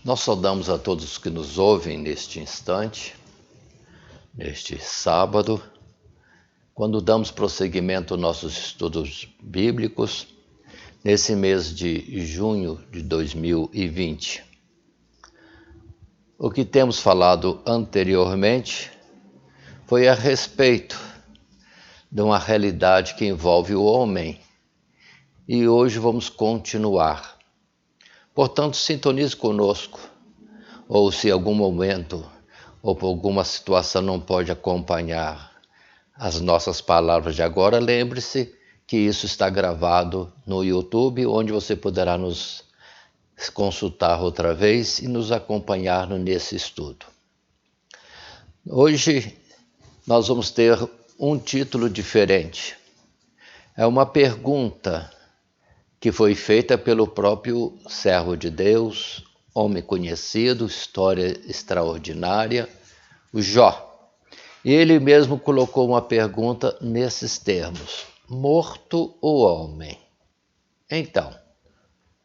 Nós saudamos a todos que nos ouvem neste instante, neste sábado, quando damos prosseguimento aos nossos estudos bíblicos, nesse mês de junho de 2020. O que temos falado anteriormente foi a respeito de uma realidade que envolve o homem, e hoje vamos continuar. Portanto, sintonize conosco, ou se em algum momento ou por alguma situação não pode acompanhar as nossas palavras de agora, lembre-se que isso está gravado no YouTube, onde você poderá nos consultar outra vez e nos acompanhar nesse estudo. Hoje nós vamos ter um título diferente. É uma pergunta que foi feita pelo próprio servo de Deus, homem conhecido, história extraordinária, o Jó. E ele mesmo colocou uma pergunta nesses termos: morto o homem? Então,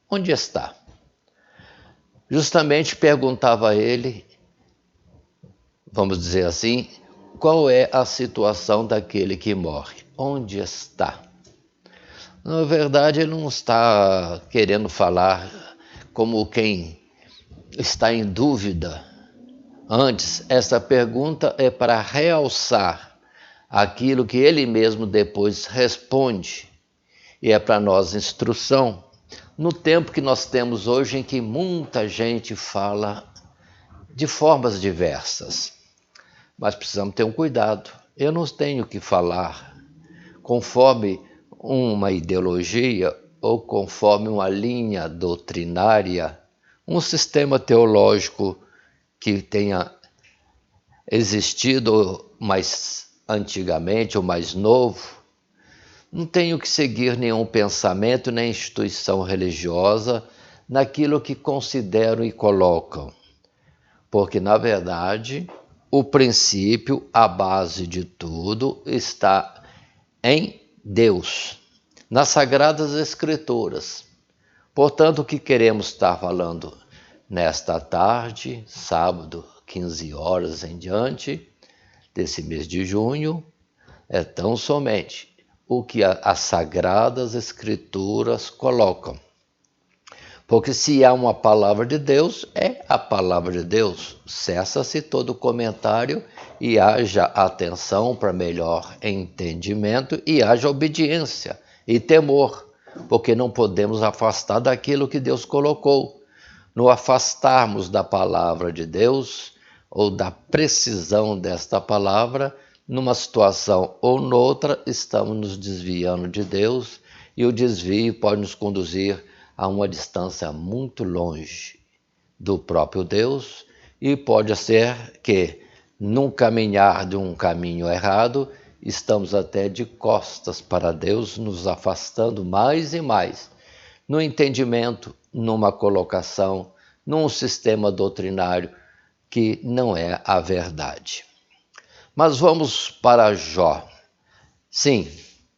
onde está? Justamente perguntava a ele, vamos dizer assim, qual é a situação daquele que morre? Onde está? Na verdade, ele não está querendo falar como quem está em dúvida. Antes, essa pergunta é para realçar aquilo que ele mesmo depois responde. E é para nós instrução, no tempo que nós temos hoje, em que muita gente fala de formas diversas. Mas precisamos ter um cuidado. Eu não tenho que falar conforme uma ideologia ou conforme uma linha doutrinária, um sistema teológico que tenha existido mais antigamente ou mais novo. Não tenho que seguir nenhum pensamento nem instituição religiosa naquilo que consideram e colocam, porque, na verdade, o princípio, a base de tudo, está em Deus, nas Sagradas Escrituras. Portanto, o que queremos estar falando nesta tarde, sábado, 15 horas em diante, desse mês de junho, é tão somente o que as Sagradas Escrituras colocam. Porque se há uma palavra de Deus, é a palavra de Deus. Cessa-se todo comentário e haja atenção para melhor entendimento e haja obediência e temor, porque não podemos afastar daquilo que Deus colocou. No afastarmos da palavra de Deus ou da precisão desta palavra, numa situação ou noutra, estamos nos desviando de Deus, e o desvio pode nos conduzir a uma distância muito longe do próprio Deus, e pode ser que, num caminhar de um caminho errado, estamos até de costas para Deus, nos afastando mais e mais, no entendimento, numa colocação, num sistema doutrinário que não é a verdade. Mas vamos para Jó. Sim,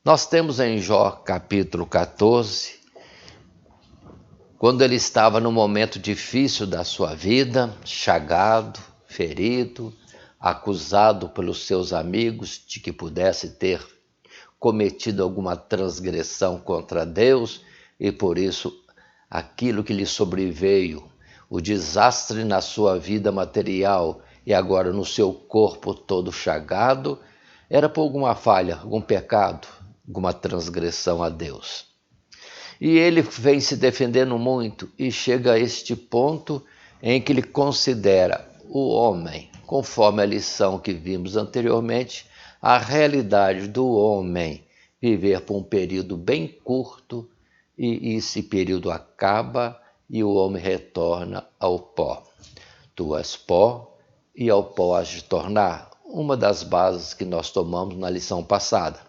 nós temos em Jó capítulo 14, quando ele estava num momento difícil da sua vida, chagado, ferido, acusado pelos seus amigos de que pudesse ter cometido alguma transgressão contra Deus, e por isso aquilo que lhe sobreveio, o desastre na sua vida material e agora no seu corpo todo chagado, era por alguma falha, algum pecado, alguma transgressão a Deus. E ele vem se defendendo muito e chega a este ponto em que ele considera o homem, conforme a lição que vimos anteriormente, a realidade do homem viver por um período bem curto, e esse período acaba e o homem retorna ao pó. Tu és pó e ao pó has de tornar, uma das bases que nós tomamos na lição passada.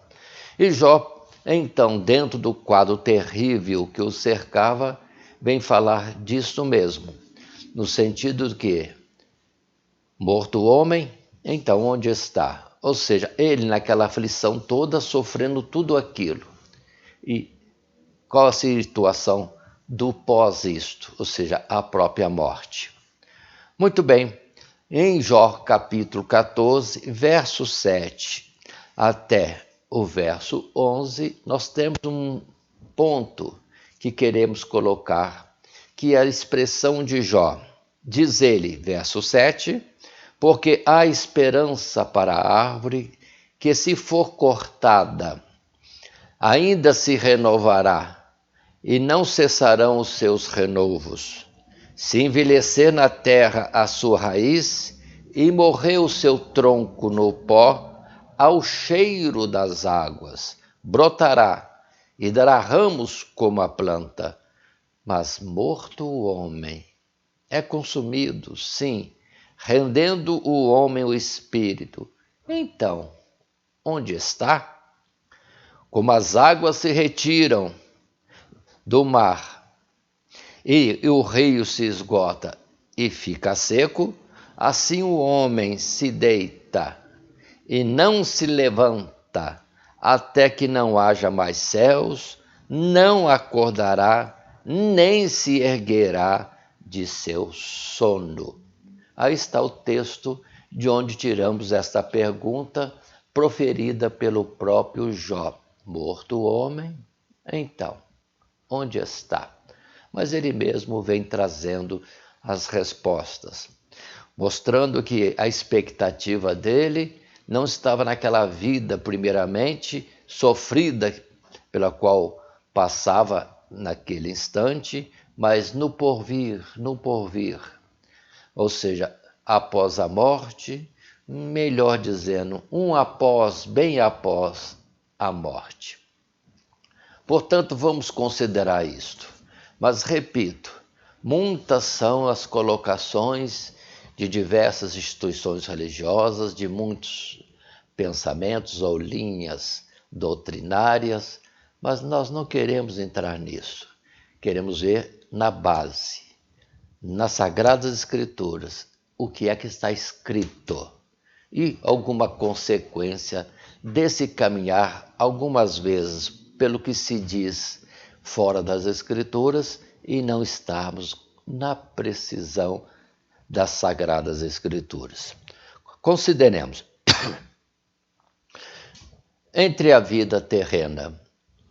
E Jó, então, dentro do quadro terrível que o cercava, vem falar disso mesmo, no sentido de que, morto o homem, então onde está? Ou seja, ele naquela aflição toda, sofrendo tudo aquilo. E qual a situação do pós isto, ou seja, a própria morte? Muito bem, em Jó capítulo 14, verso 7 até o verso 11, nós temos um ponto que queremos colocar, que é a expressão de Jó. Diz ele, verso 7, porque há esperança para a árvore que, se for cortada, ainda se renovará, e não cessarão os seus renovos. Se envelhecer na terra a sua raiz, e morrer o seu tronco no pó, ao cheiro das águas, brotará, e dará ramos como a planta. Mas morto o homem, é consumido, sim, rendendo o homem o espírito. Então, onde está? Como as águas se retiram do mar e o rio se esgota e fica seco, assim o homem se deita e não se levanta, até que não haja mais céus, não acordará, nem se erguerá de seu sono. Aí está o texto de onde tiramos esta pergunta, proferida pelo próprio Jó. Morto o homem, então, onde está? Mas ele mesmo vem trazendo as respostas, mostrando que a expectativa dele não estava naquela vida, primeiramente, sofrida, pela qual passava naquele instante, mas no porvir, no porvir. Ou seja, após a morte, melhor dizendo, bem após a morte. Portanto, vamos considerar isto. Mas, repito, muitas são as colocações de diversas instituições religiosas, de muitos pensamentos ou linhas doutrinárias, mas nós não queremos entrar nisso. Queremos ver na base, nas Sagradas Escrituras, o que é que está escrito e alguma consequência desse caminhar, algumas vezes, pelo que se diz fora das Escrituras e não estarmos na precisão das Sagradas Escrituras. Consideremos, entre a vida terrena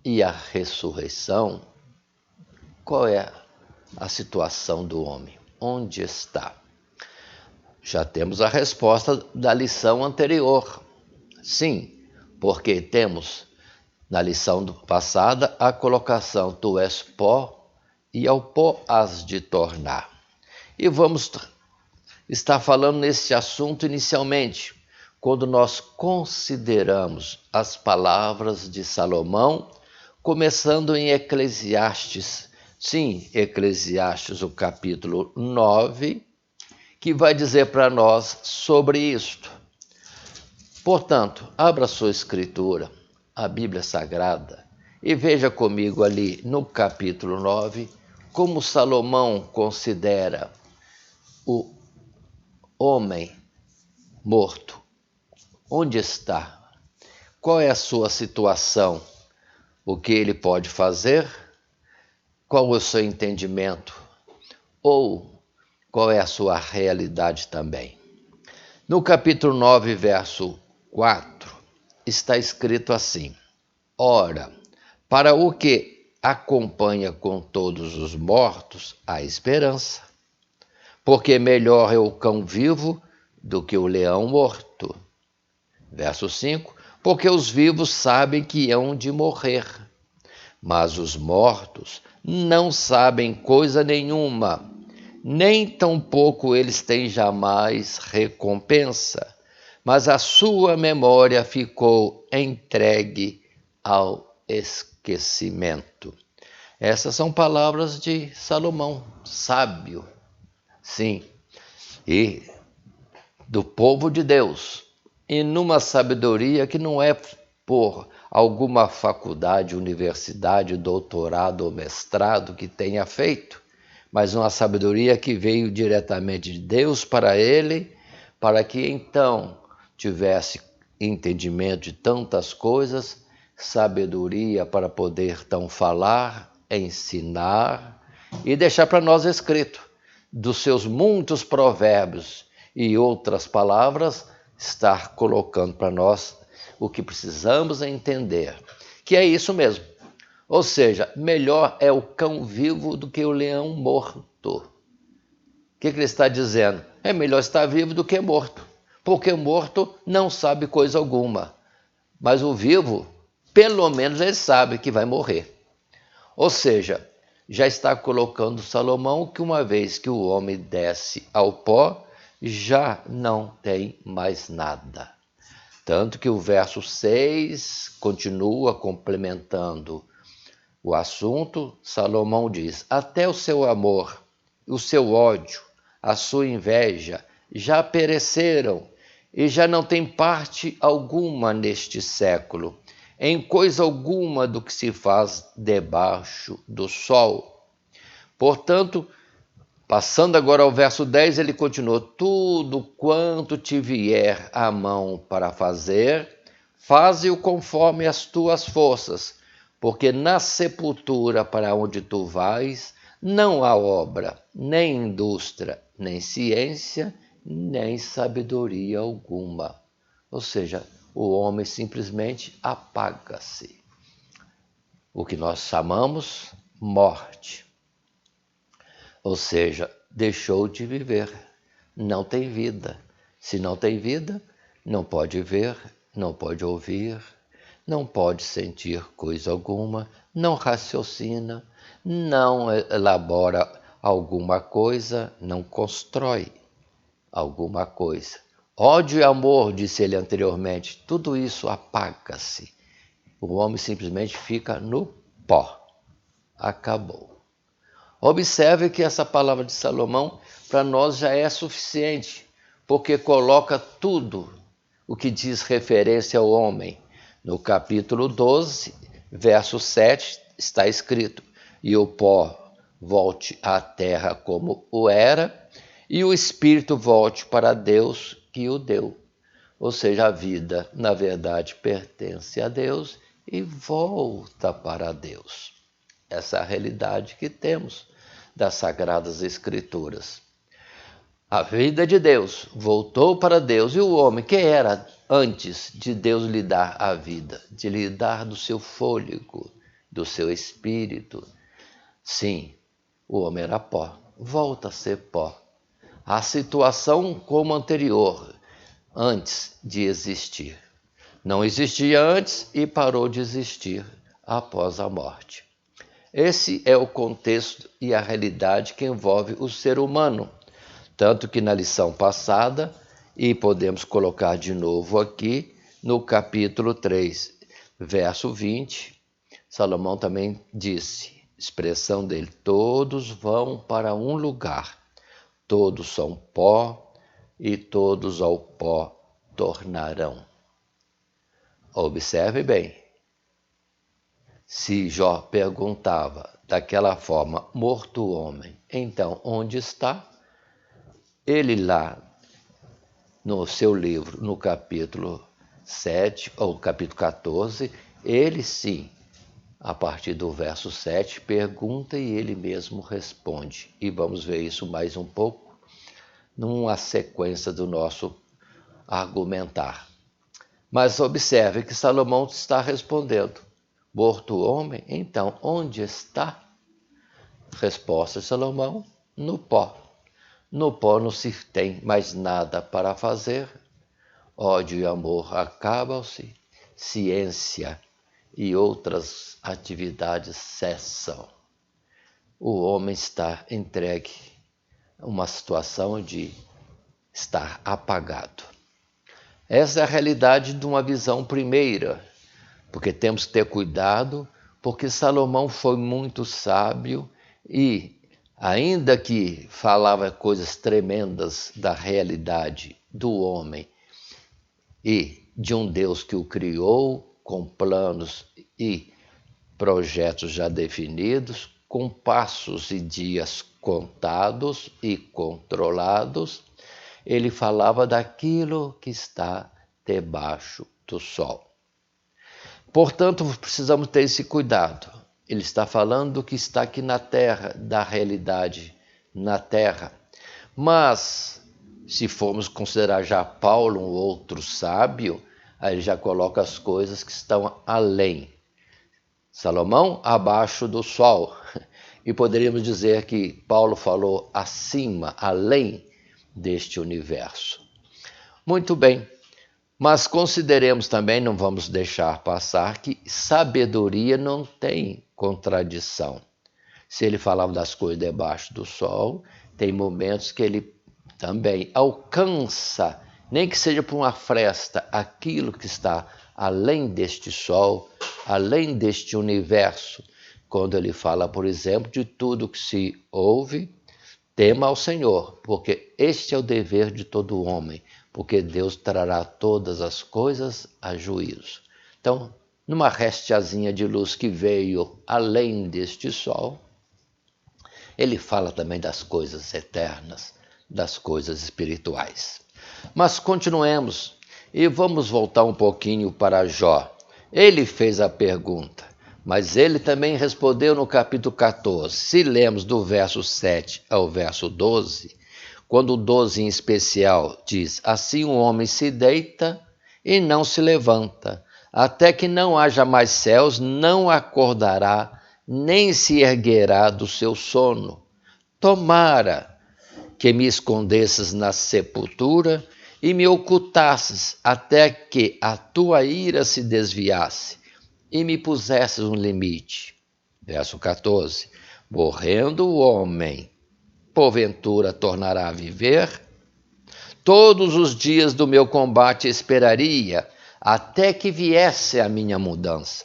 e a ressurreição, qual é a situação do homem? Onde está? Já temos a resposta da lição anterior. Sim, porque temos na lição passada a colocação: tu és pó e ao pó has de tornar. E vamos estar falando nesse assunto inicialmente, quando nós consideramos as palavras de Salomão, começando em Eclesiastes. Sim, Eclesiastes, o capítulo 9, que vai dizer para nós sobre isto. Portanto, abra sua escritura, a Bíblia Sagrada, e veja comigo ali no capítulo 9, como Salomão considera o homem morto. Onde está? Qual é a sua situação? O que ele pode fazer? Qual é o seu entendimento? Ou qual é a sua realidade também? No capítulo 9, verso 4, está escrito assim: ora, para o que acompanha com todos os mortos, há esperança, porque melhor é o cão vivo do que o leão morto. Verso 5, porque os vivos sabem que hão de morrer, mas os mortos não sabem coisa nenhuma, nem tampouco eles têm jamais recompensa, mas a sua memória ficou entregue ao esquecimento. Essas são palavras de Salomão, sábio, sim, e do povo de Deus, e numa sabedoria que não é por alguma faculdade, universidade, doutorado ou mestrado que tenha feito, mas uma sabedoria que veio diretamente de Deus para ele, para que então tivesse entendimento de tantas coisas, sabedoria para poder então falar, ensinar e deixar para nós escrito. dos seus muitos provérbios e outras palavras, está colocando para nós o que precisamos entender, que é isso mesmo. Ou seja, melhor é o cão vivo do que o leão morto. O que ele está dizendo? É melhor estar vivo do que morto, porque o morto não sabe coisa alguma, mas o vivo, pelo menos ele sabe que vai morrer. Ou seja, já está colocando Salomão que uma vez que o homem desce ao pó, já não tem mais nada. Tanto que o verso 6 continua complementando o assunto. Salomão diz: até o seu amor, o seu ódio, a sua inveja já pereceram e já não tem parte alguma neste século, em coisa alguma do que se faz debaixo do sol. Portanto, passando agora ao verso 10, ele continuou: tudo quanto te vier à mão para fazer, faze-o conforme as tuas forças, porque na sepultura para onde tu vais, não há obra, nem indústria, nem ciência, nem sabedoria alguma. Ou seja, o homem simplesmente apaga-se. O que nós chamamos morte. Ou seja, deixou de viver, não tem vida. Se não tem vida, não pode ver, não pode ouvir, não pode sentir coisa alguma, não raciocina, não elabora alguma coisa, não constrói alguma coisa. Ódio e amor, disse ele anteriormente, tudo isso apaga-se. O homem simplesmente fica no pó. Acabou. Observe que essa palavra de Salomão para nós já é suficiente, porque coloca tudo o que diz referência ao homem. No capítulo 12, verso 7, está escrito: e o pó volte à terra como o era, e o espírito volte para Deus que o deu. Ou seja, a vida, na verdade, pertence a Deus e volta para Deus. Essa é a realidade que temos das Sagradas Escrituras. A vida de Deus voltou para Deus, e o homem, que era antes de Deus lhe dar a vida, de lhe dar do seu fôlego, do seu espírito? Sim, o homem era pó, volta a ser pó. A situação como anterior, antes de existir. Não existia antes e parou de existir após a morte. Esse é o contexto e a realidade que envolve o ser humano. Tanto que na lição passada, e podemos colocar de novo aqui, no capítulo 3, verso 20, Salomão também disse, expressão dele: todos vão para um lugar, todos são pó e todos ao pó tornarão. Observe bem. Se Jó perguntava daquela forma, morto o homem, então onde está? Ele lá no seu livro, no capítulo 7, ou capítulo 14, ele sim, a partir do verso 7, pergunta e ele mesmo responde. E vamos ver isso mais um pouco, numa sequência do nosso argumentar. Mas observe que Salomão está respondendo: morto o homem, então onde está? Resposta de Salomão: no pó. No pó não se tem mais nada para fazer. Ódio e amor acabam-se, ciência e outras atividades cessam. O homem está entregue a uma situação de estar apagado. Essa é a realidade de uma visão primeira, porque temos que ter cuidado, porque Salomão foi muito sábio e, ainda que falava coisas tremendas da realidade do homem e de um Deus que o criou com planos e projetos já definidos, com passos e dias contados e controlados, ele falava daquilo que está debaixo do sol. Portanto, precisamos ter esse cuidado. Ele está falando do que está aqui na terra, da realidade na terra. Mas, se formos considerar já Paulo, um outro sábio, aí ele já coloca as coisas que estão além. Salomão, abaixo do sol. E poderíamos dizer que Paulo falou acima, além deste universo. Muito bem, mas consideremos também, não vamos deixar passar, que sabedoria não tem contradição. Se ele falava das coisas debaixo do sol, tem momentos que ele também alcança, nem que seja por uma fresta, aquilo que está além deste sol, além deste universo. Quando ele fala, por exemplo, de tudo que se ouve, tema ao Senhor, porque este é o dever de todo homem, porque Deus trará todas as coisas a juízo. Então, numa restiazinha de luz que veio além deste sol, ele fala também das coisas eternas, das coisas espirituais. Mas continuemos e vamos voltar um pouquinho para Jó. Ele fez a pergunta, mas ele também respondeu no capítulo 14. Se lemos do verso 7 ao verso 12, quando o 12 em especial diz: assim o homem se deita e não se levanta, até que não haja mais céus, não acordará, nem se erguerá do seu sono. Tomara que me escondesses na sepultura e me ocultasses até que a tua ira se desviasse e me pusesses um limite. Verso 14. Morrendo o homem, porventura tornará a viver? Todos os dias do meu combate esperaria, até que viesse a minha mudança.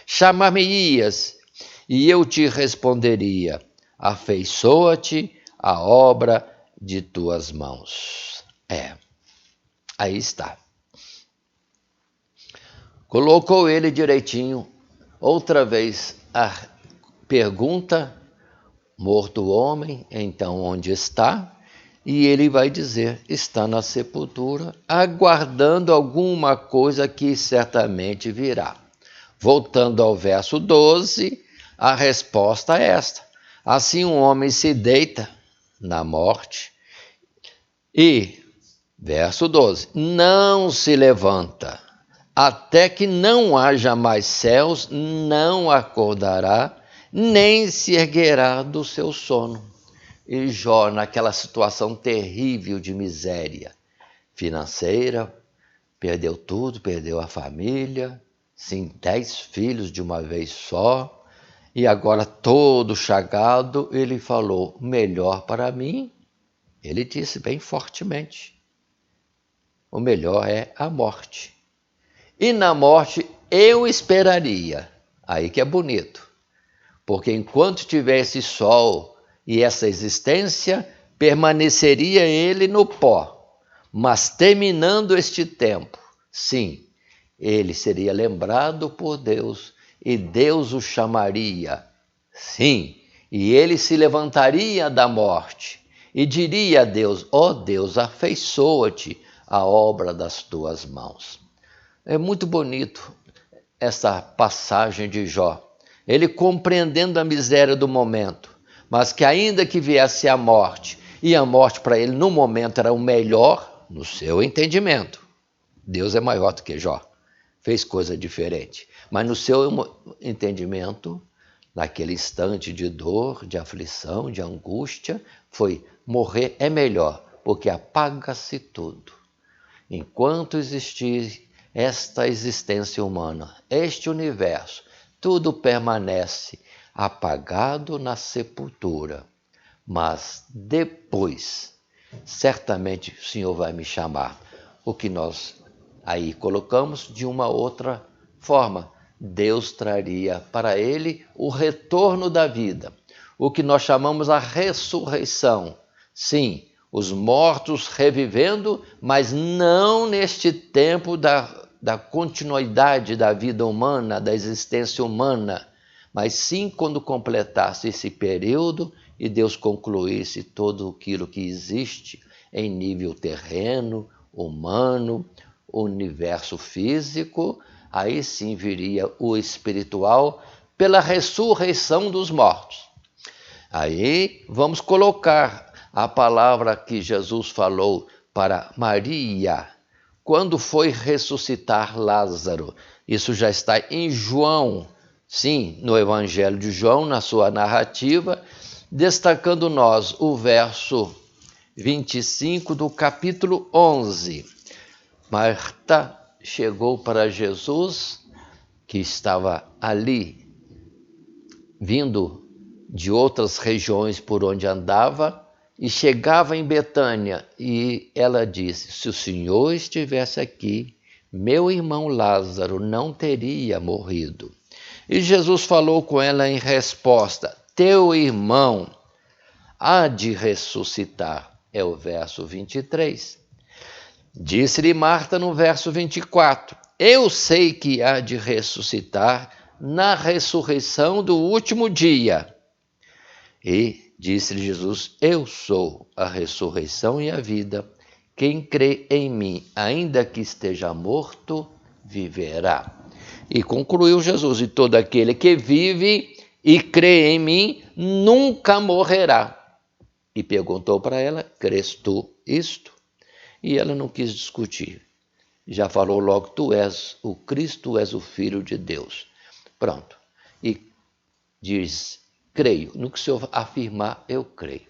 Chamar-me-ias, e eu te responderia: afeiçoa-te a obra de tuas mãos. Aí está. Colocou ele direitinho, outra vez a pergunta: morto o homem, então onde está? E ele vai dizer: está na sepultura, aguardando alguma coisa que certamente virá. Voltando ao verso 12, a resposta é esta: assim um homem se deita na morte e, verso 12, não se levanta, até que não haja mais céus, não acordará, nem se erguerá do seu sono. E Jó, naquela situação terrível de miséria financeira, perdeu tudo, perdeu a família, sim, 10 filhos de uma vez só, e agora todo chagado, ele falou: melhor para mim, ele disse bem fortemente, o melhor é a morte. E na morte eu esperaria, aí que é bonito, porque enquanto tivesse esse sol e essa existência, permaneceria ele no pó, mas terminando este tempo, sim, ele seria lembrado por Deus e Deus o chamaria, sim, e ele se levantaria da morte e diria a Deus: ó Deus, afeiçoa-te a obra das tuas mãos. É muito bonito essa passagem de Jó. Ele compreendendo a miséria do momento, mas que ainda que viesse a morte, e a morte para ele no momento era o melhor, no seu entendimento. Deus é maior do que Jó, fez coisa diferente. Mas no seu entendimento, naquele instante de dor, de aflição, de angústia, foi: morrer é melhor, porque apaga-se tudo. Enquanto existir esta existência humana, este universo, tudo permanece apagado na sepultura. Mas depois, certamente o Senhor vai me chamar. O que nós aí colocamos de uma outra forma. Deus traria para ele o retorno da vida, o que nós chamamos a ressurreição. Sim, os mortos revivendo, mas não neste tempo da continuidade da vida humana, da existência humana, mas sim quando completasse esse período e Deus concluísse tudo aquilo que existe em nível terreno, humano, universo físico, aí sim viria o espiritual pela ressurreição dos mortos. Aí vamos colocar a palavra que Jesus falou para Maria, quando foi ressuscitar Lázaro. Isso já está em João, sim, no Evangelho de João, na sua narrativa, destacando nós o verso 25 do capítulo 11. Marta chegou para Jesus, que estava ali, vindo de outras regiões por onde andava, e chegava em Betânia, e ela disse: se o Senhor estivesse aqui, meu irmão Lázaro não teria morrido. E Jesus falou com ela em resposta: teu irmão há de ressuscitar. É o verso 23. Disse-lhe Marta no verso 24: eu sei que há de ressuscitar na ressurreição do último dia. E disse-lhe Jesus: eu sou a ressurreição e a vida. Quem crê em mim, ainda que esteja morto, viverá. E concluiu Jesus: e todo aquele que vive e crê em mim, nunca morrerá. E perguntou para ela: crês tu isto? E ela não quis discutir. Já falou logo: tu és o Cristo, és o Filho de Deus. Pronto. E diz: creio. No que o Senhor afirmar, eu creio.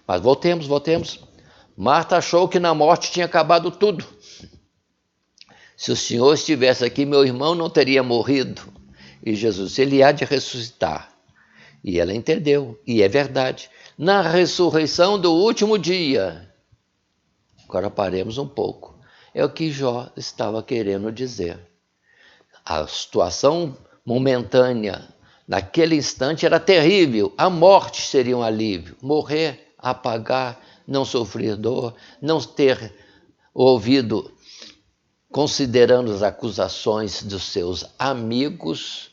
Mas voltemos. Marta achou que na morte tinha acabado tudo. Se o Senhor estivesse aqui, meu irmão não teria morrido. E Jesus: ele há de ressuscitar. E ela entendeu, e é verdade. Na ressurreição do último dia. Agora paremos um pouco. É o que Jó estava querendo dizer. A situação momentânea, naquele instante, era terrível. A morte seria um alívio. Morrer, apagar, não sofrer dor, não ter ouvido, considerando as acusações dos seus amigos,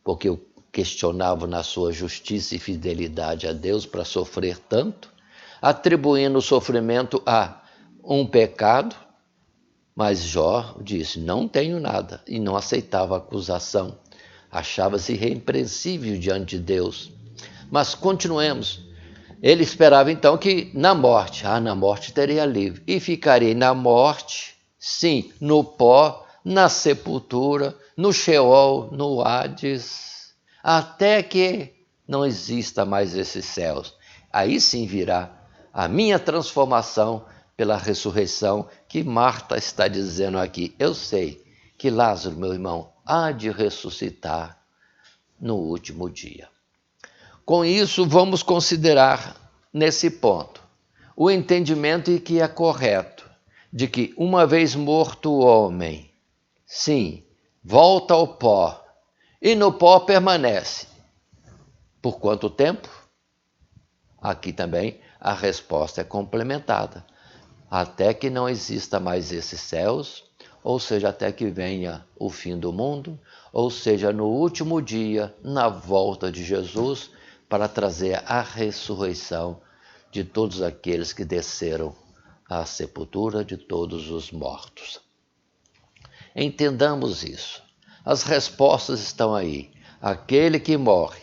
porque o questionavam na sua justiça e fidelidade a Deus para sofrer tanto, atribuindo o sofrimento a um pecado. Mas Jó disse: não tenho nada, e não aceitava a acusação. Achava-se irrepreensível diante de Deus. Mas continuemos. Ele esperava então que na morte teria alívio. E ficaria na morte, sim, no pó, na sepultura, no Sheol, no Hades, até que não exista mais esses céus. Aí sim virá a minha transformação pela ressurreição que Marta está dizendo aqui. Eu sei que Lázaro, meu irmão, há de ressuscitar no último dia. Com isso, vamos considerar nesse ponto o entendimento que é correto de que uma vez morto o homem, sim, volta ao pó e no pó permanece. Por quanto tempo? Aqui também a resposta é complementada. Até que não exista mais esses céus, ou seja, até que venha o fim do mundo, ou seja, no último dia, na volta de Jesus, para trazer a ressurreição de todos aqueles que desceram à sepultura, de todos os mortos. Entendamos isso. As respostas estão aí. Aquele que morre.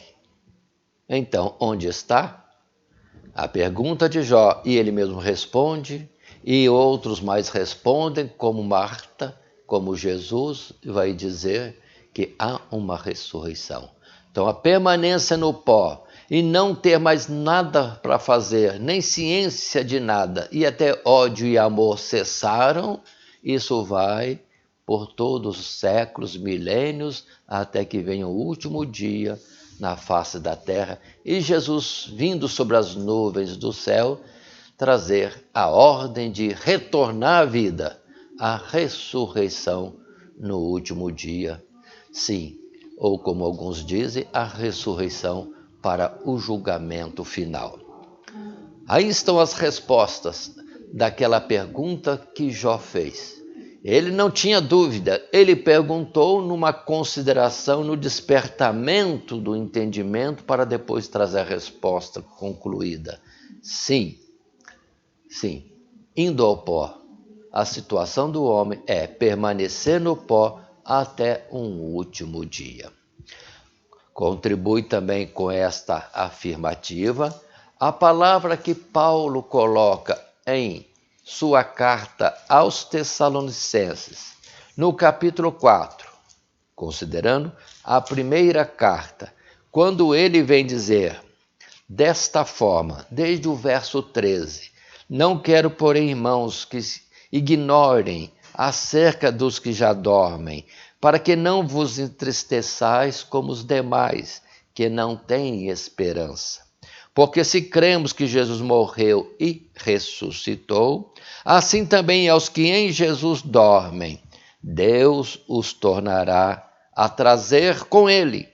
Então, onde está? A pergunta de Jó, e ele mesmo responde, e outros mais respondem, como Marta, como Jesus, vai dizer que há uma ressurreição. Então, a permanência no pó e não ter mais nada para fazer, nem ciência de nada, e até ódio e amor cessaram, isso vai por todos os séculos, milênios, até que venha o último dia na face da terra, e Jesus, vindo sobre as nuvens do céu, trazer a ordem de retornar à vida, a ressurreição no último dia. Sim, ou como alguns dizem, a ressurreição para o julgamento final. Aí estão as respostas daquela pergunta que Jó fez. Ele não tinha dúvida, ele perguntou numa consideração, no despertamento do entendimento, para depois trazer a resposta concluída. Sim, indo ao pó. A situação do homem é permanecer no pó até um último dia. Contribui também com esta afirmativa A palavra que Paulo coloca em sua carta aos Tessalonicenses, no capítulo 4, considerando a primeira carta, quando ele vem dizer desta forma, desde o verso 13, não quero, porém, irmãos, que ignorem acerca dos que já dormem, para que não vos entristeçais como os demais, que não têm esperança. Porque se cremos que Jesus morreu e ressuscitou, assim também aos que em Jesus dormem, Deus os tornará a trazer com ele.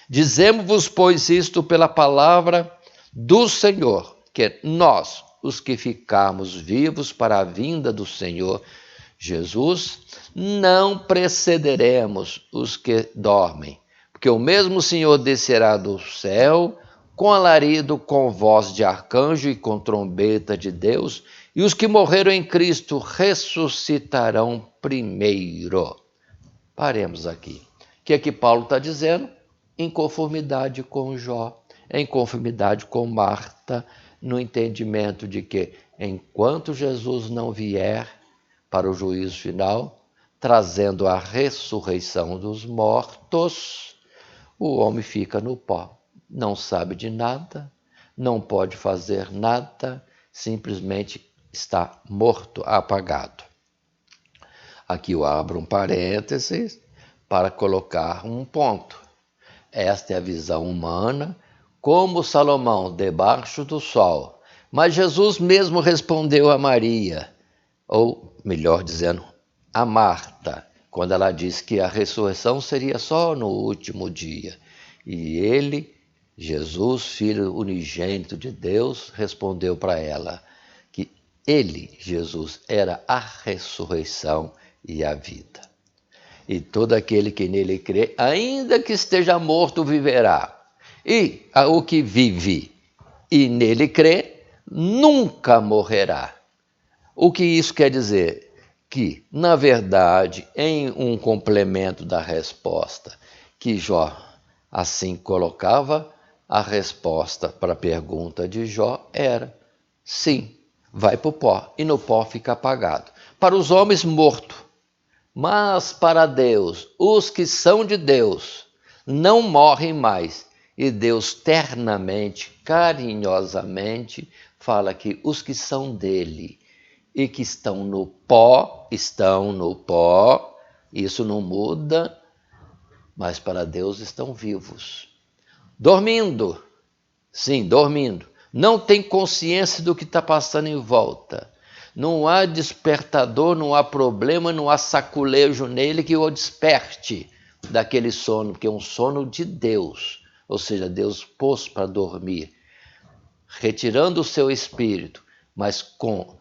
Dizemos-vos, pois, isto pela palavra do Senhor, que nós, os que ficarmos vivos para a vinda do Senhor Jesus, não precederemos os que dormem, porque o mesmo Senhor descerá do céu com alarido, com voz de arcanjo e com trombeta de Deus, e os que morreram em Cristo ressuscitarão primeiro. Paremos aqui. O que é que Paulo está dizendo? Em conformidade com Jó, em conformidade com Marta, no entendimento de que, enquanto Jesus não vier para o juízo final, trazendo a ressurreição dos mortos, o homem fica no pó. Não sabe de nada, não pode fazer nada, simplesmente está morto, apagado. Aqui eu abro um parênteses para colocar um ponto. Esta é a visão humana, como Salomão, debaixo do sol. Mas Jesus mesmo respondeu a Maria, ou melhor dizendo, a Marta, quando ela disse que a ressurreição seria só no último dia. E ele, Jesus, Filho unigênito de Deus, respondeu para ela que ele, Jesus, era a ressurreição e a vida. E todo aquele que nele crê, ainda que esteja morto, viverá. E o que vive e nele crê, nunca morrerá. O que isso quer dizer? Que, na verdade, em um complemento da resposta que Jó assim colocava, a resposta para a pergunta de Jó era sim, vai para o pó, e no pó fica apagado. Para os homens, morto. Mas para Deus, os que são de Deus, não morrem mais. E Deus ternamente, carinhosamente, fala que os que são dele e que estão no pó, isso não muda, mas para Deus estão vivos. Dormindo, sim, dormindo. Não tem consciência do que está passando em volta. Não há despertador, não há problema, não há saculejo nele que o desperte daquele sono, porque é um sono de Deus. Ou seja, Deus pôs para dormir, retirando o seu espírito, mas com,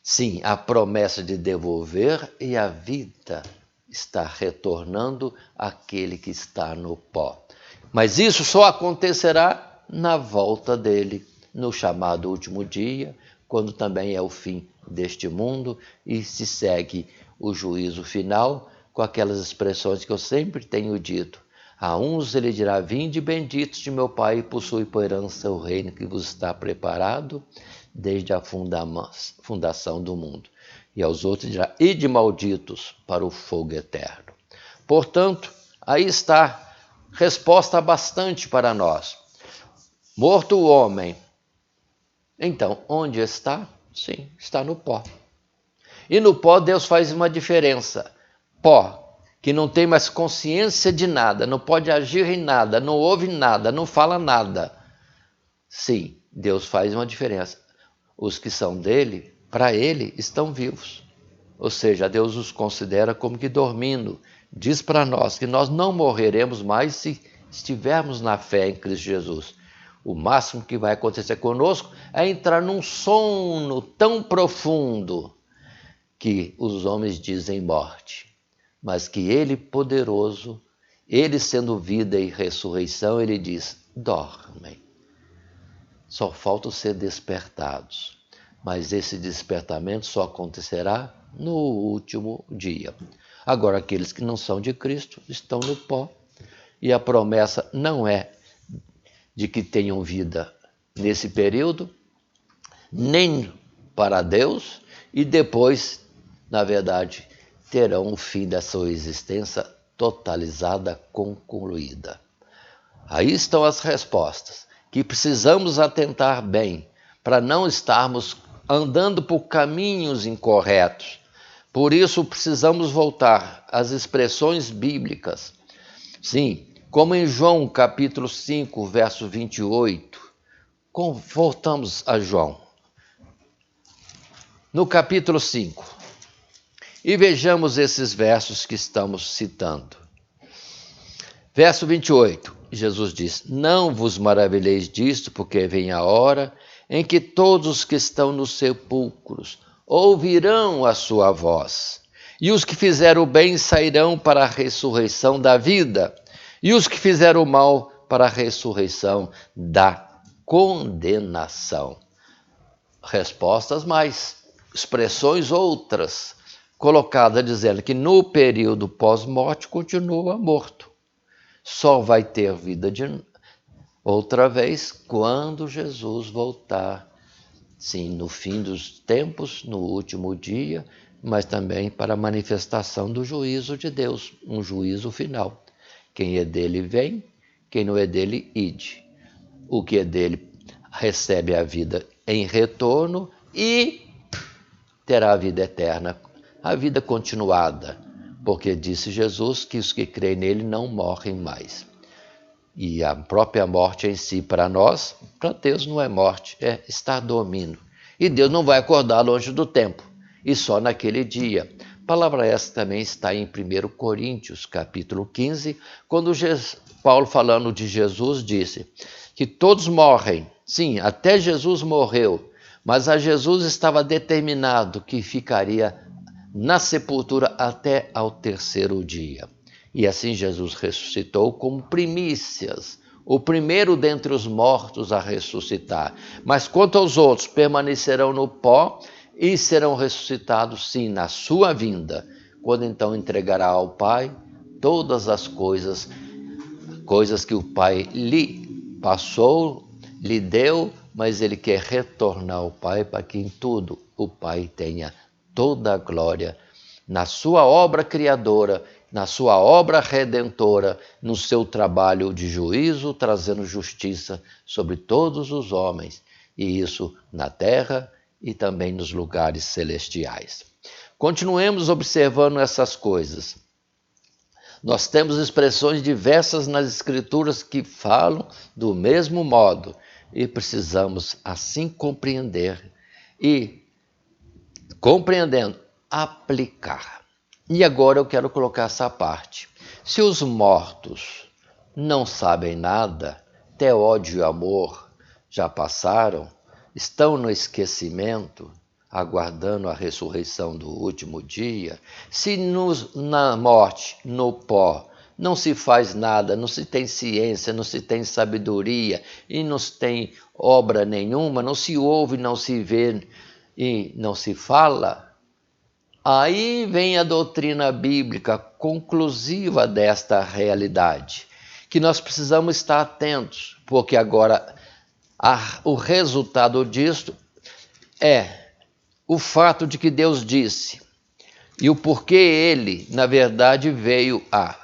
sim, a promessa de devolver, e a vida está retornando àquele que está no pó. Mas isso só acontecerá na volta dele, no chamado último dia, quando também é o fim deste mundo e se segue o juízo final, com aquelas expressões que eu sempre tenho dito. A uns ele dirá, vinde benditos de meu Pai, e possui por herança o reino que vos está preparado desde a fundação do mundo. E aos outros dirá, ide malditos para o fogo eterno. Portanto, aí está resposta bastante para nós. Morto o homem, então, onde está? Sim, está no pó. E no pó Deus faz uma diferença. Pó, que não tem mais consciência de nada, não pode agir em nada, não ouve nada, não fala nada. Sim, Deus faz uma diferença. Os que são dele, para ele, estão vivos. Ou seja, Deus os considera como que dormindo. Diz para nós que nós não morreremos mais se estivermos na fé em Cristo Jesus. O máximo que vai acontecer conosco é entrar num sono tão profundo que os homens dizem morte, mas que ele poderoso, ele sendo vida e ressurreição, ele diz, dormem. Só falta ser despertados, mas esse despertamento só acontecerá no último dia. Agora, aqueles que não são de Cristo estão no pó, e a promessa não é de que tenham vida nesse período, nem para Deus, e depois, na verdade, terão o fim da sua existência totalizada, concluída. Aí estão as respostas, que precisamos atentar bem, para não estarmos andando por caminhos incorretos. Por isso precisamos voltar às expressões bíblicas. Sim, como em João capítulo 5, verso 28. Voltamos a João, no capítulo 5, e vejamos esses versos que estamos citando. Verso 28, Jesus diz: não vos maravilheis disto, porque vem a hora em que todos os que estão nos sepulcros ouvirão a sua voz, e os que fizeram o bem sairão para a ressurreição da vida, e os que fizeram o mal para a ressurreição da condenação. Respostas mais, expressões outras, colocadas dizendo que no período pós-morte continua morto. Só vai ter vida outra vez quando Jesus voltar. Sim, no fim dos tempos, no último dia, mas também para a manifestação do juízo de Deus, um juízo final. Quem é dele vem, quem não é dele, ide. O que é dele recebe a vida em retorno e terá a vida eterna, a vida continuada, porque disse Jesus que os que creem nele não morrem mais. E a própria morte em si, para nós, para Deus não é morte, é estar dormindo. E Deus não vai acordar longe do tempo, e só naquele dia. Palavra essa também está em 1 Coríntios, capítulo 15, quando Paulo, falando de Jesus, disse que todos morrem. Sim, até Jesus morreu, mas a Jesus estava determinado que ficaria na sepultura até ao terceiro dia. E assim Jesus ressuscitou como primícias, o primeiro dentre os mortos a ressuscitar. Mas quanto aos outros, permanecerão no pó e serão ressuscitados, sim, na sua vinda, quando então entregará ao Pai todas as coisas que o Pai lhe passou, lhe deu, mas ele quer retornar ao Pai para que em tudo o Pai tenha toda a glória na sua obra criadora, na sua obra redentora, no seu trabalho de juízo, trazendo justiça sobre todos os homens, e isso na terra e também nos lugares celestiais. Continuemos observando essas coisas. Nós temos expressões diversas nas Escrituras que falam do mesmo modo, e precisamos assim compreender e, compreendendo, aplicar. E agora eu quero colocar essa parte. Se os mortos não sabem nada, até ódio e amor já passaram, estão no esquecimento, aguardando a ressurreição do último dia, se na morte, no pó, não se faz nada, não se tem ciência, não se tem sabedoria e não se tem obra nenhuma, não se ouve, não se vê e não se fala, aí vem a doutrina bíblica conclusiva desta realidade, que nós precisamos estar atentos, porque agora o resultado disto é o fato de que Deus disse e o porquê ele, na verdade, veio a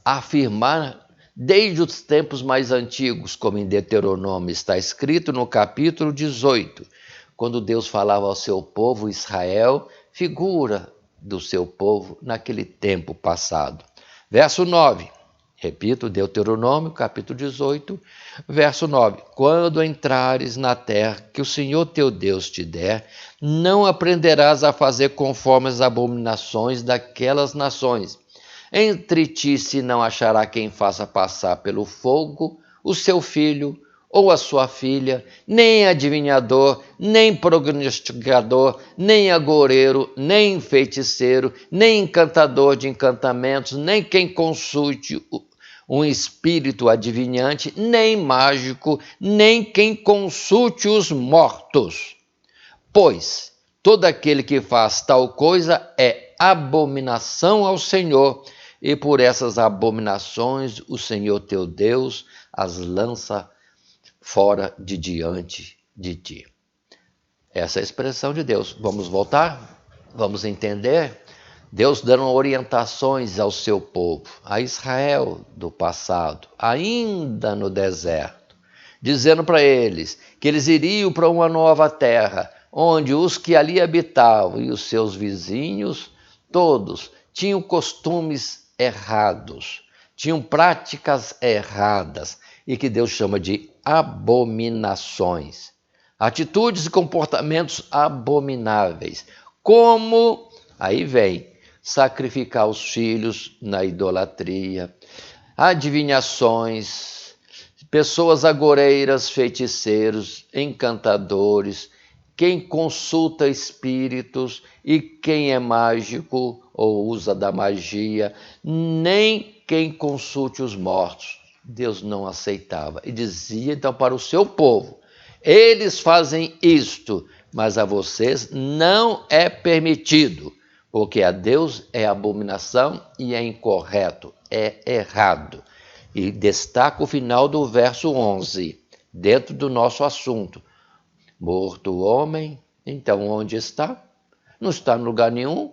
afirmar desde os tempos mais antigos, como em Deuteronômio está escrito no capítulo 18, quando Deus falava ao seu povo Israel, figura do seu povo naquele tempo passado. Verso 9, repito, Deuteronômio, capítulo 18, verso 9. Quando entrares na terra que o Senhor teu Deus te der, não aprenderás a fazer conforme as abominações daquelas nações. Entre ti se não achará quem faça passar pelo fogo o seu filho ou a sua filha, nem adivinhador, nem prognosticador, nem agoureiro, nem feiticeiro, nem encantador de encantamentos, nem quem consulte um espírito adivinhante, nem mágico, nem quem consulte os mortos. Pois todo aquele que faz tal coisa é abominação ao Senhor, e por essas abominações o Senhor teu Deus as lança fora de diante de ti. Essa é a expressão de Deus. Vamos voltar? Vamos entender? Deus dando orientações ao seu povo, a Israel do passado, ainda no deserto, dizendo para eles que eles iriam para uma nova terra, onde os que ali habitavam e os seus vizinhos, todos, tinham costumes errados, tinham práticas erradas, e que Deus chama de abominações. Atitudes e comportamentos abomináveis, como, aí vem, sacrificar os filhos na idolatria, adivinhações, pessoas agoreiras, feiticeiros, encantadores, quem consulta espíritos e quem é mágico ou usa da magia, nem quem consulte os mortos. Deus não aceitava e dizia então para o seu povo: eles fazem isto, mas a vocês não é permitido, porque a Deus é abominação e é incorreto, é errado. E destaca o final do verso 11, dentro do nosso assunto. Morto o homem, então onde está? Não está em lugar nenhum,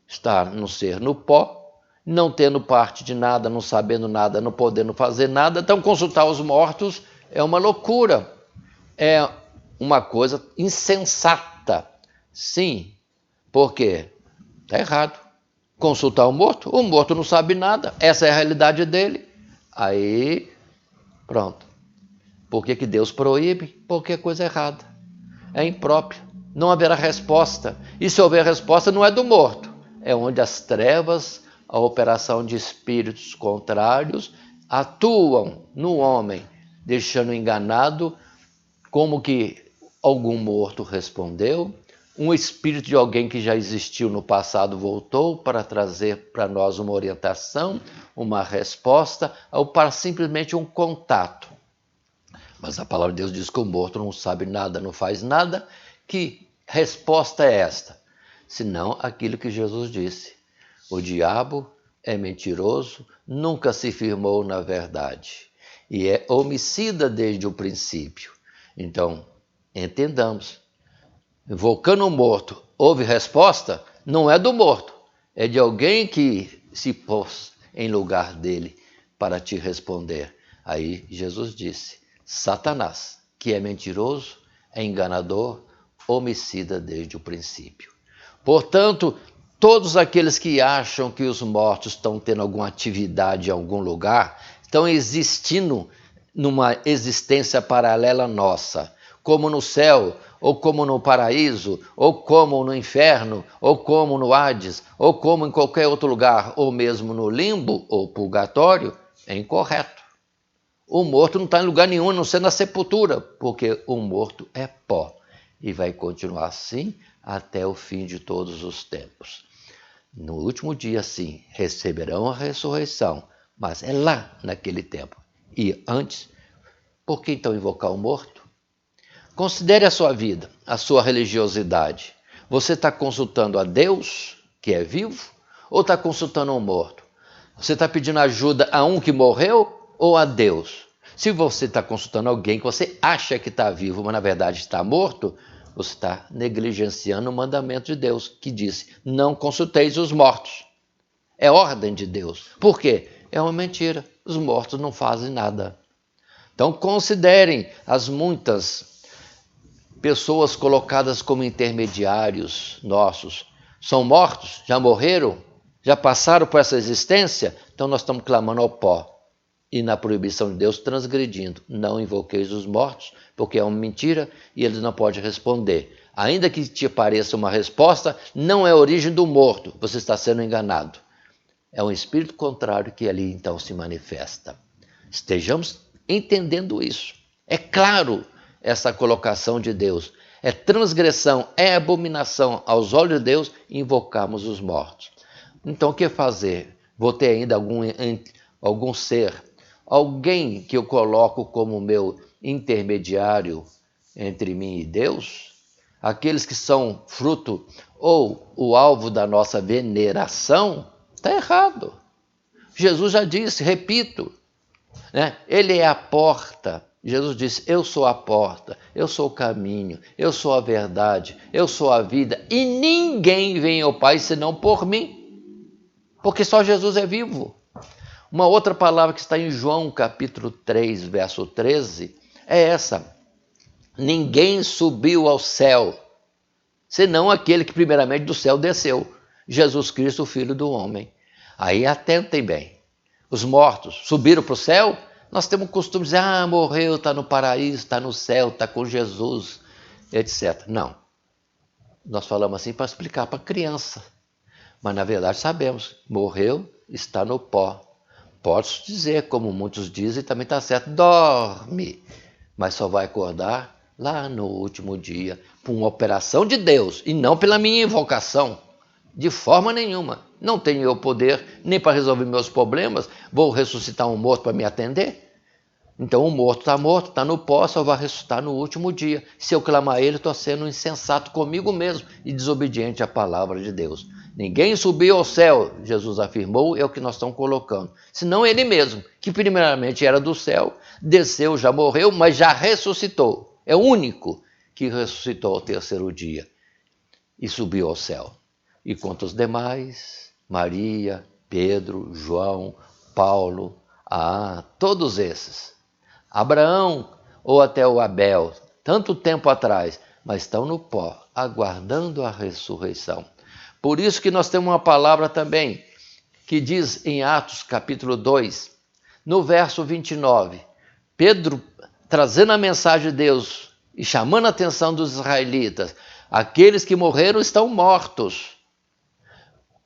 está no ser no pó, não tendo parte de nada, não sabendo nada, não podendo fazer nada. Então consultar os mortos é uma loucura, é uma coisa insensata. Sim, porque está errado. Consultar o morto não sabe nada, essa é a realidade dele. Aí, pronto. Por que Deus proíbe? Porque é coisa errada, é impróprio, não haverá resposta. E se houver resposta, não é do morto, é onde as trevas, a operação de espíritos contrários, atuam no homem, deixando enganado, como que algum morto respondeu, um espírito de alguém que já existiu no passado voltou para trazer para nós uma orientação, uma resposta, ou para simplesmente um contato. Mas a palavra de Deus diz que o morto não sabe nada, não faz nada. Que resposta é esta? Senão aquilo que Jesus disse: o diabo é mentiroso, nunca se firmou na verdade e é homicida desde o princípio. Então, entendamos, invocando o morto, houve resposta? Não é do morto, é de alguém que se pôs em lugar dele para te responder. Aí Jesus disse: Satanás, que é mentiroso, é enganador, homicida desde o princípio. Portanto, todos aqueles que acham que os mortos estão tendo alguma atividade em algum lugar, estão existindo numa existência paralela nossa, como no céu, ou como no paraíso, ou como no inferno, ou como no Hades, ou como em qualquer outro lugar, ou mesmo no limbo ou purgatório, é incorreto. O morto não está em lugar nenhum, a não ser na sepultura, porque o morto é pó e vai continuar assim até o fim de todos os tempos. No último dia, sim, receberão a ressurreição, mas é lá naquele tempo. E antes, por que então invocar o morto? Considere a sua vida, a sua religiosidade. Você está consultando a Deus, que é vivo, ou está consultando um morto? Você está pedindo ajuda a um que morreu ou a Deus? Se você está consultando alguém que você acha que está vivo, mas na verdade está morto, você está negligenciando o mandamento de Deus, que disse: não consulteis os mortos. É ordem de Deus. Por quê? É uma mentira. Os mortos não fazem nada. Então considerem as muitas pessoas colocadas como intermediários nossos. São mortos? Já morreram? Já passaram por essa existência? Então nós estamos clamando ao pó. E na proibição de Deus, transgredindo. Não invoqueis os mortos, porque é uma mentira e eles não podem responder. Ainda que te pareça uma resposta, não é a origem do morto. Você está sendo enganado. É um espírito contrário que ali então se manifesta. Estejamos entendendo isso. É claro essa colocação de Deus. É transgressão, é abominação aos olhos de Deus invocarmos os mortos. Então o que fazer? Vou ter ainda algum ser, alguém que eu coloco como meu intermediário entre mim e Deus? Aqueles que são fruto ou o alvo da nossa veneração? Está errado. Jesus já disse, repito, né? Ele é a porta. Jesus disse: eu sou a porta, eu sou o caminho, eu sou a verdade, eu sou a vida, e ninguém vem ao Pai senão por mim, porque só Jesus é vivo. Uma outra palavra que está em João capítulo 3, verso 13, é essa: ninguém subiu ao céu, senão aquele que primeiramente do céu desceu, Jesus Cristo, o Filho do homem. Aí atentem bem, os mortos subiram para o céu? Nós temos o costume de dizer: morreu, está no paraíso, está no céu, está com Jesus, etc. Não. Nós falamos assim para explicar para a criança. Mas na verdade sabemos, morreu, está no pó. Posso dizer, como muitos dizem, também está certo, dorme. Mas só vai acordar lá no último dia, por uma operação de Deus, e não pela minha invocação. De forma nenhuma. Não tenho eu poder nem para resolver meus problemas. Vou ressuscitar um morto para me atender? Então o morto, está no pó, só vai ressuscitar no último dia. Se eu clamar a ele, estou sendo insensato comigo mesmo e desobediente à palavra de Deus. Ninguém subiu ao céu, Jesus afirmou, é o que nós estamos colocando. Senão ele mesmo, que primeiramente era do céu, desceu, já morreu, mas já ressuscitou. É o único que ressuscitou ao terceiro dia e subiu ao céu. E quanto os demais, Maria, Pedro, João, Paulo, todos esses, Abraão ou até o Abel, tanto tempo atrás, mas estão no pó, aguardando a ressurreição. Por isso que nós temos uma palavra também, que diz em Atos capítulo 2, no verso 29, Pedro trazendo a mensagem de Deus e chamando a atenção dos israelitas: aqueles que morreram estão mortos.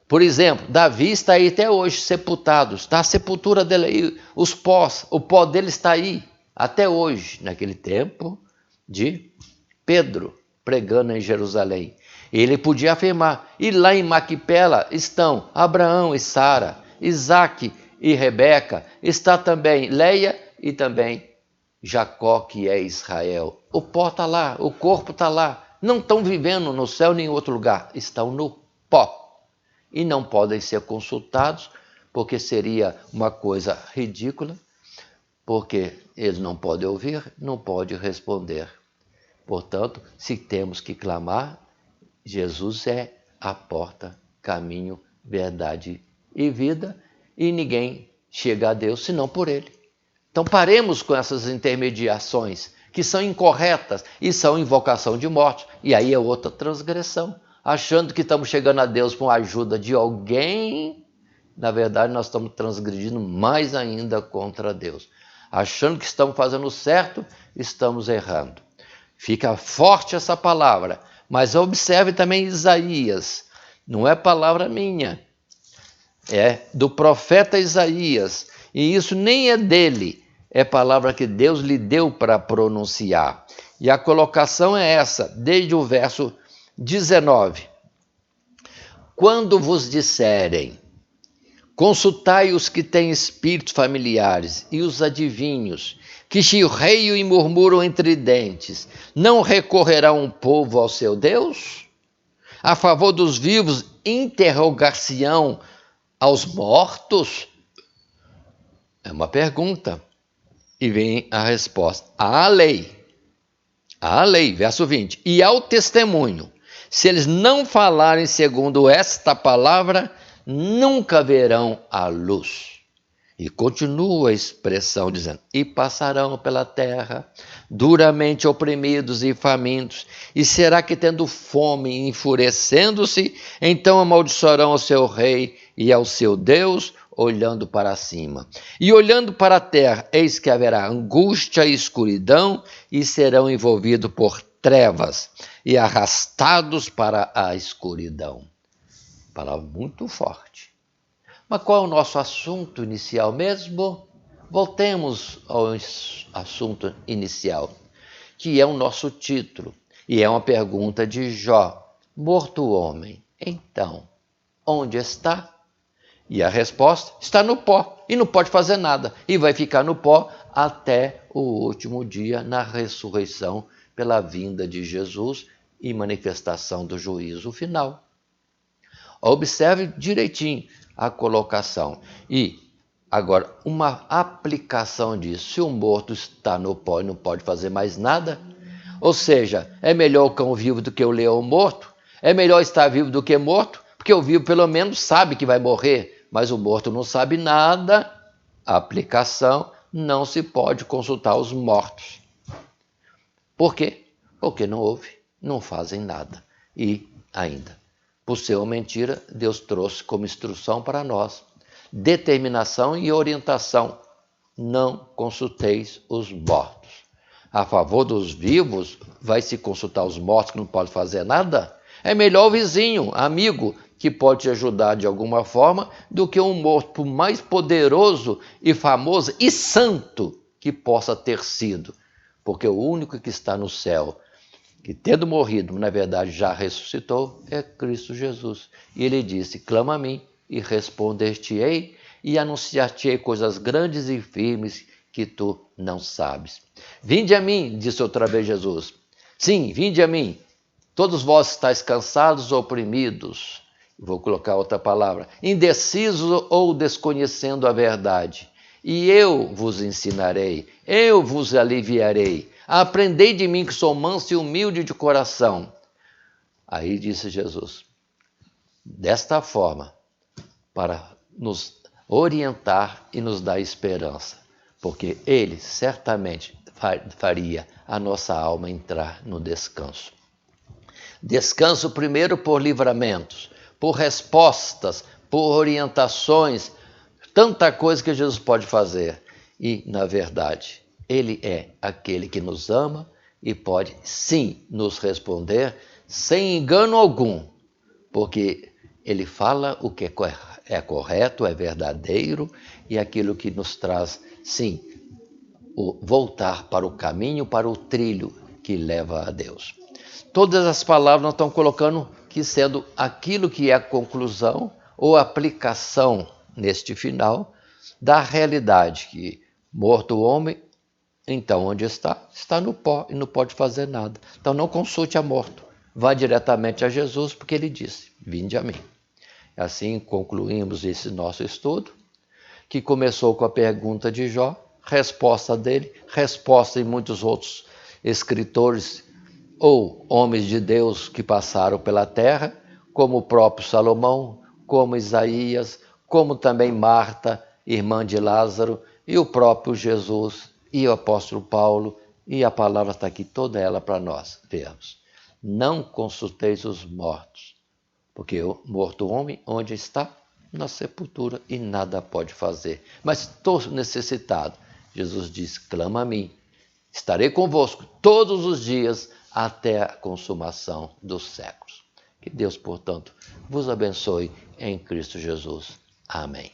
Por exemplo, Davi está aí até hoje sepultado, está a sepultura dele aí, o pó dele está aí até hoje, naquele tempo de Pedro pregando em Jerusalém. Ele podia afirmar: e lá em Maquipela estão Abraão e Sara, Isaque e Rebeca, está também Leia e também Jacó, que é Israel. O pó está lá, o corpo está lá, não estão vivendo no céu nem em outro lugar, estão no pó. E não podem ser consultados, porque seria uma coisa ridícula, porque eles não podem ouvir, não podem responder. Portanto, se temos que clamar, Jesus é a porta, caminho, verdade e vida, e ninguém chega a Deus senão por ele. Então paremos com essas intermediações, que são incorretas e são invocação de morte, e aí é outra transgressão. Achando que estamos chegando a Deus com a ajuda de alguém, na verdade nós estamos transgredindo mais ainda contra Deus. Achando que estamos fazendo certo, estamos errando. Fica forte essa palavra, mas observe também Isaías, não é palavra minha, é do profeta Isaías, e isso nem é dele, é palavra que Deus lhe deu para pronunciar. E a colocação é essa, desde o verso 19. Quando vos disserem: consultai os que têm espíritos familiares e os adivinhos, que chilreiam e murmuram entre dentes, não recorrerá um povo ao seu Deus? A favor dos vivos interrogar-se-ão aos mortos? É uma pergunta. E vem a resposta: à lei, verso 20, e ao testemunho. Se eles não falarem segundo esta palavra, nunca verão a luz. E continua a expressão dizendo: e passarão pela terra, duramente oprimidos e famintos, e será que tendo fome, enfurecendo-se, então amaldiçoarão ao seu rei e ao seu Deus, olhando para cima. E olhando para a terra, eis que haverá angústia e escuridão, e serão envolvidos por trevas, e arrastados para a escuridão. Palavra muito forte. Mas qual é o nosso assunto inicial mesmo? Voltemos ao assunto inicial, que é o nosso título, e é uma pergunta de Jó: morto o homem, então, onde está? E a resposta: está no pó, e não pode fazer nada, e vai ficar no pó até o último dia, na ressurreição, pela vinda de Jesus e manifestação do juízo final. Observe direitinho a colocação. E Agora, uma aplicação disso. Se o morto está no pó e não pode fazer mais nada, ou seja, é melhor o cão vivo do que o leão morto? É melhor estar vivo do que morto? Porque o vivo pelo menos sabe que vai morrer, mas o morto não sabe nada. A aplicação: não se pode consultar os mortos. Por quê? Porque não ouve, não fazem nada. E ainda, por ser uma mentira, Deus trouxe como instrução para nós determinação e orientação: não consulteis os mortos. A favor dos vivos, vai se consultar os mortos que não podem fazer nada? É melhor o vizinho, amigo, que pode te ajudar de alguma forma, do que um morto, por mais poderoso e famoso e santo que possa ter sido. Porque o único que está no céu, que tendo morrido, na verdade já ressuscitou, é Cristo Jesus. E ele disse: clama a mim e responder-te-ei, e anunciar-te-ei coisas grandes e firmes que tu não sabes. Vinde a mim, disse outra vez Jesus. Sim, vinde a mim, todos vós estáis cansados ou oprimidos. Vou colocar outra palavra: indecisos ou desconhecendo a verdade. E eu vos ensinarei, eu vos aliviarei. Aprendei de mim, que sou manso e humilde de coração. Aí disse Jesus, desta forma, para nos orientar e nos dar esperança, porque ele certamente faria a nossa alma entrar no descanso. Descanso primeiro por livramentos, por respostas, por orientações, tanta coisa que Jesus pode fazer. E, na verdade, ele é aquele que nos ama e pode, sim, nos responder sem engano algum, porque ele fala o que é correto, é verdadeiro, e aquilo que nos traz, sim, o voltar para o caminho, para o trilho que leva a Deus. Todas as palavras nós estamos colocando que sendo aquilo que é a conclusão ou aplicação neste final da realidade, que morto o homem, então onde está? Está no pó e não pode fazer nada. Então não consulte a morto, vá diretamente a Jesus, porque ele disse: vinde a mim. Assim concluímos esse nosso estudo, que começou com a pergunta de Jó, resposta dele, resposta em muitos outros escritores ou homens de Deus que passaram pela terra, como o próprio Salomão, como Isaías, como também Marta, irmã de Lázaro, e o próprio Jesus, e o apóstolo Paulo, e a palavra está aqui toda ela para nós vermos. Não consulteis os mortos, porque o morto homem, onde está? Na sepultura, e nada pode fazer. Mas estou necessitado. Jesus diz: clama a mim, estarei convosco todos os dias até a consumação dos séculos. Que Deus, portanto, vos abençoe em Cristo Jesus. Amém.